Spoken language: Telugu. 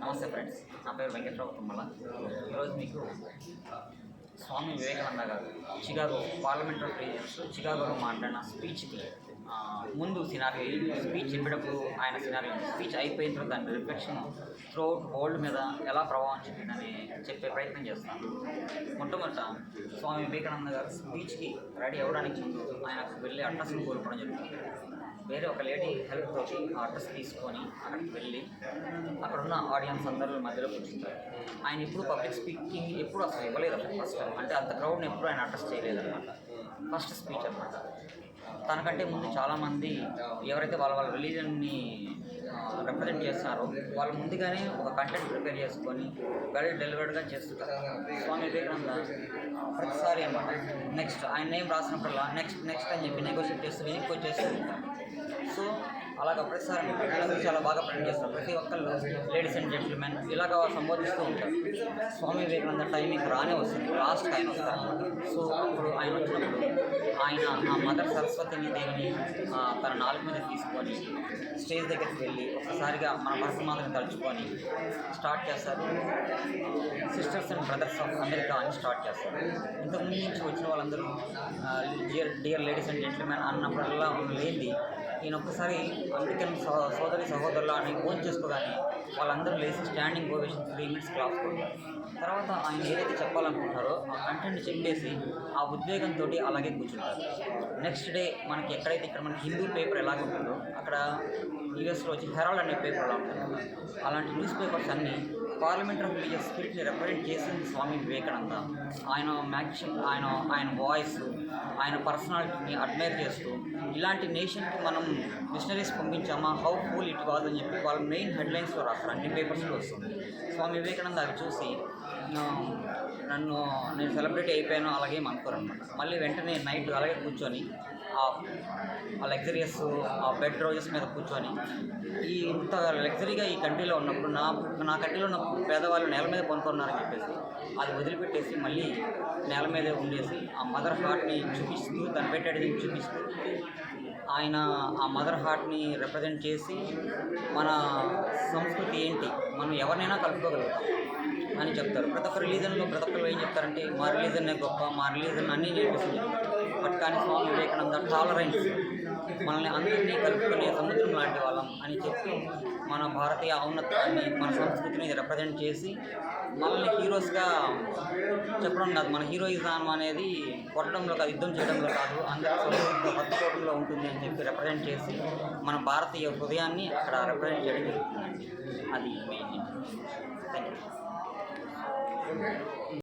నమస్తే ఫ్రెండ్స్, నా పేరు వెంకట్రావు తుమ్మల. ఈరోజు మీకు స్వామి వివేకానంద గారు చికాగో పార్లమెంటరీ రీజన్స్ చికాగోలో మాట్లాడిన స్పీచ్కి ముందు సినారీ స్పీచ్ చెప్పేటప్పుడు ఆయన సినారీ స్పీచ్ అయిపోయిన తర్వాత దాని రిఫ్లెక్షన్ త్రూఅవుట్ వరల్డ్ మీద ఎలా ప్రభావం చూపిందని చెప్పే ప్రయత్నం చేస్తాను. మొట్టమొదట స్వామి వివేకానంద గారు స్పీచ్కి రెడీ అవ్వడానికి ముందు ఆయనకు వెళ్ళి అడ్రస్ని కోల్పోవడం జరుగుతుంది. వేరే ఒక లేడీ హెల్ప్ తోటి ఆ అడ్రస్ తీసుకొని అక్కడికి వెళ్ళి అక్కడున్న ఆడియన్స్ అందరూ మధ్యలో కూర్చుంటారు. ఆయన ఎప్పుడు పబ్లిక్ స్పీకింగ్ ఎప్పుడు అసలు ఇవ్వలేదు. ఫస్ట్ అంటే అంత క్రౌడ్ని ఎప్పుడు ఆయన అడ్రస్ చేయలేదన్నమాట. ఫస్ట్ స్పీచ్ అనమాట. తనకంటే ముందు చాలామంది ఎవరైతే వాళ్ళ రిలీజన్ని రిప్రజెంట్ చేస్తున్నారో వాళ్ళు ముందుగానే ఒక కంటెంట్ ప్రిపేర్ చేసుకొని వెల్ డెలివర్డ్గా చేస్తుంటారు. స్వామి వివేకానంద ప్రతిసారి అనమాట నెక్స్ట్ ఆయన నేమ్ రాసినప్పుడల్లా నెక్స్ట్ అని చెప్పి నెగోషియేట్ చేస్తూ వెనక్కి వచ్చేస్తూ ఉంటారు. సో అలాగ ప్రతిసారి చాలా బాగా ప్రజెంట్ చేస్తారు. ప్రతి ఒక్కళ్ళు లేడీస్ అండ్ జెంటిల్మెన్ ఇలాగ సంబోధిస్తూ ఉంటారు. స్వామి వివేకానంద టైమింగ్ రానే వస్తుంది, లాస్ట్ ఆయన వస్తారనమాట. సో అప్పుడు ఆయన వచ్చినప్పుడు ఆయన ఆ మదర్ సరస్వతిని దేవిని తన నాలుగు మీద తీసుకొని స్టేజ్ దగ్గరికి వెళ్ళి ఒకసారిగా మన భరతమాతని తలుచుకొని స్టార్ట్ చేస్తారు. Sisters and brothers of America అని స్టార్ట్ చేస్తారు. ఇంతకుముందు నుంచి వచ్చిన వాళ్ళందరూ డియర్ లేడీస్ అండ్ జెంటిల్మెన్ అన్నప్పుడల్లా లేనిది ఈయన ఒక్కసారి అమెరికన్ సోదరి సహోదరుల అని ఫోన్ చేసుకోగానే వాళ్ళందరూ లేచి స్టాండింగ్ ఓవేషన్ 3 minutes క్లాస్ కొడతారు. తర్వాత ఆయన ఏదైతే చెప్పాలనుకుంటారో ఆ కంటెంట్ చెప్పేసి ఆ ఉద్వేగంతో అలాగే కూర్చుంటారు. నెక్స్ట్ డే మనకి ఎక్కడైతే ఇక్కడ మనకి హిందూ పేపర్ ఎలాగ ఉంటుందో అక్కడ యూఎస్లో వచ్చి హెరాల్డ్ అనే పేపర్ ఎలా ఉంటుంది, అలాంటి న్యూస్ పేపర్స్ అన్నీ పార్లమెంటరీ ఆఫ్ రిలీజియస్ స్పిరిట్ని రిప్రజెంట్ చేసింది స్వామి వివేకానంద. ఆయన వాయిస్, ఆయన పర్సనాలిటీని అడ్మైర్ చేస్తూ ఇలాంటి నేషన్కి మనం మిషనరీస్ పంపించామా, హౌ ఫుల్ ఇట్ వాజ్ అని చెప్పి వాళ్ళు మెయిన్ హెడ్లైన్స్లో రాస్తారు. అన్ని పేపర్స్లో వస్తుంది. స్వామి వివేకానంద అవి చూసి నేను సెలబ్రిటీ అయిపోయాను అలాగేం అనుకోరనమాట. మళ్ళీ వెంటనే నైట్ అలాగే కూర్చొని ఆ లగ్జరియస్ ఆ బెడ్ రోజెస్ మీద కూర్చొని ఇంత లగ్జరీగా ఈ కంట్రీలో ఉన్నప్పుడు నా కంట్రీలో ఉన్న పేదవాళ్ళు నేల మీద కొనుక్కున్నారని చెప్పేసి అది వదిలిపెట్టేసి మళ్ళీ నేల మీదే ఉండేసి ఆ మదర్ హార్ట్ని చూపిస్తూ తను పెట్టేది చూపిస్తూ ఆయన ఆ మదర్ హార్ట్ని రిప్రజెంట్ చేసి మన సంస్కృతి ఏంటి, మనం ఎవరినైనా కలుపుకోగలుగుతాం అని చెప్తారు. ప్రతి ఒక్క రిలీజన్లో ప్రతి ఒక్కరు ఏం చెప్తారంటే మా రిలీజన్నే గొప్ప, మా రిలీజన్ అన్నీ నేర్పిస్తుంది. బట్ కానీ స్వామి వివేకానంద టాలరెన్స్, మనల్ని అందరినీ కలుపుకునే సముద్రం లాంటి వాళ్ళం అని చెప్పి మన భారతీయ ఔన్నత్యాన్ని మన సంస్కృతిని రిప్రజెంట్ చేసి మనల్ని హీరోస్గా చెప్పడం కాదు, మన హీరోయిజం అనేది కొట్టడంలో కాదు, యుద్ధం చేయడంలో కాదు, అందరూ హత్తుకోవడంలో ఉంటుంది అని చెప్పి రిప్రజెంట్ చేసి మన భారతీయ హృదయాన్ని అక్కడ రిప్రజెంట్ చేయడం జరుగుతుందండి. అది మెయిన్. Thank you.